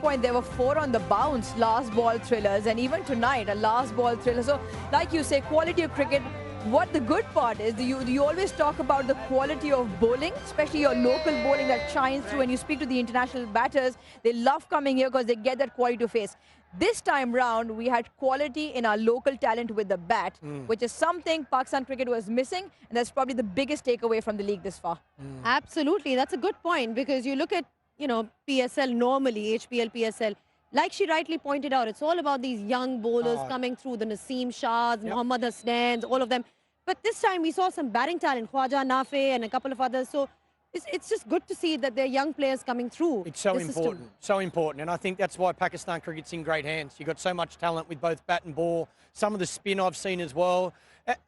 Point there were 4 on the bounce last ball thrillers, and even tonight a last ball thriller. So like you say, quality of cricket. What the good part is, you always talk about the quality of bowling, especially your local bowling that shines through. When you speak to the international batters, they love coming here because they get that quality to face. This time round, we had quality in our local talent with the bat, which is something Pakistan cricket was missing, and that's probably the biggest takeaway from the league this far. Absolutely, that's a good point, because you look at, PSL normally, HPL, PSL, like she rightly pointed out, it's all about these young bowlers coming through, the Naseem Shahs, Mohammad Hasnains, all of them. But this time we saw some batting talent, Khwaja Nafe and a couple of others. So it's just good to see that there are young players coming through. It's so important, so important. And I think that's why Pakistan cricket's in great hands. You've got so much talent with both bat and ball. Some of the spin I've seen as well.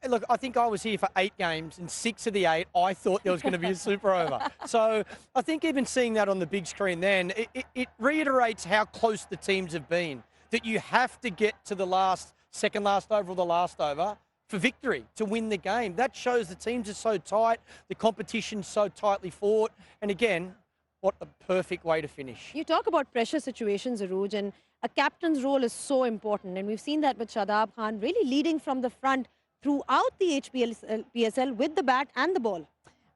Look, I think I was here for 8 games, and 6 of the 8, I thought there was going to be a super over. So I think even seeing that on the big screen then, it reiterates how close the teams have been, that you have to get to the second last over or the last over for victory, to win the game. That shows the teams are so tight, the competition's so tightly fought, and again, what a perfect way to finish. You talk about pressure situations, Arooj, and a captain's role is so important, and we've seen that with Shadab Khan really leading from the front throughout the HPL, PSL with the bat and the ball.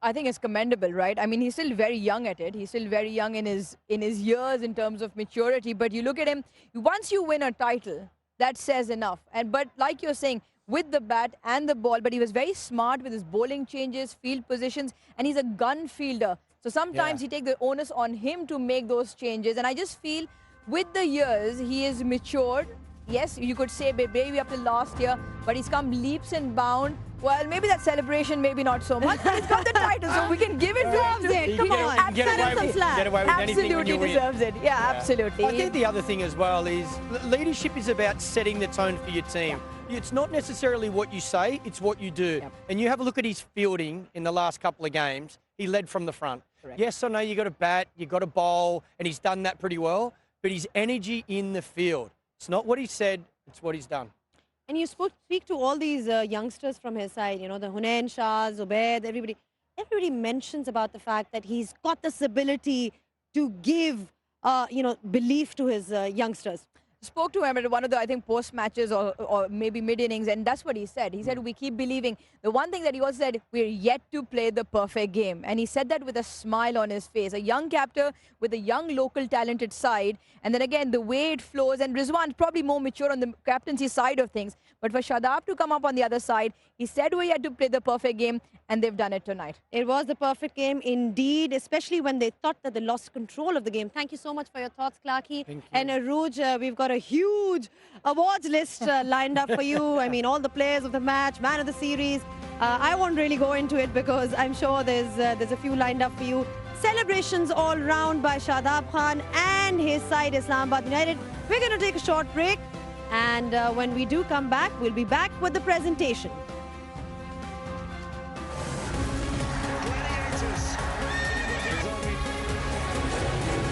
I think it's commendable, right? I mean, he's still very young at it. He's still very young in his years in terms of maturity. But you look at him, once you win a title, that says enough. But like you're saying, with the bat and the ball, but he was very smart with his bowling changes, field positions, and he's a gun fielder. So sometimes he takes the onus on him to make those changes. And I just feel with the years, he is matured. Yes, you could say maybe up to last year, but he's come leaps and bounds. Well, maybe that celebration, maybe not so much, but he's got the title, so we can give it to him. Come on, get away with anything when you win. Absolutely deserves it. Yeah, absolutely. I think the other thing as well is leadership is about setting the tone for your team. It's not necessarily what you say, it's what you do. And you have a look at his fielding in the last couple of games. He led from the front. Correct. Yes, I know you got to bat, you got to bowl, and he's done that pretty well, but his energy in the field, it's not what he said, it's what he's done. And you speak to all these youngsters from his side, the Hunain Shah, Zubaid, everybody mentions about the fact that he's got this ability to give, belief to his youngsters. Spoke to him at one of the, I think, post matches or maybe mid innings, and that's what he said. He said, we keep believing. The one thing that he also said, we're yet to play the perfect game. And he said that with a smile on his face. A young captain with a young local talented side. And then again, the way it flows, and Rizwan's probably more mature on the captaincy side of things. But for Shadab to come up on the other side, he said we had to play the perfect game, and they've done it tonight. It was the perfect game indeed, especially when they thought that they lost control of the game. Thank you so much for your thoughts, Clarky. Thank you. And Arooj, we've got a huge awards list lined up for you. I mean, all the players of the match, man of the series. I won't really go into it because I'm sure there's a few lined up for you. Celebrations all round by Shadab Khan and his side, Islamabad United. We're going to take a short break. And when we do come back, we'll be back with the presentation.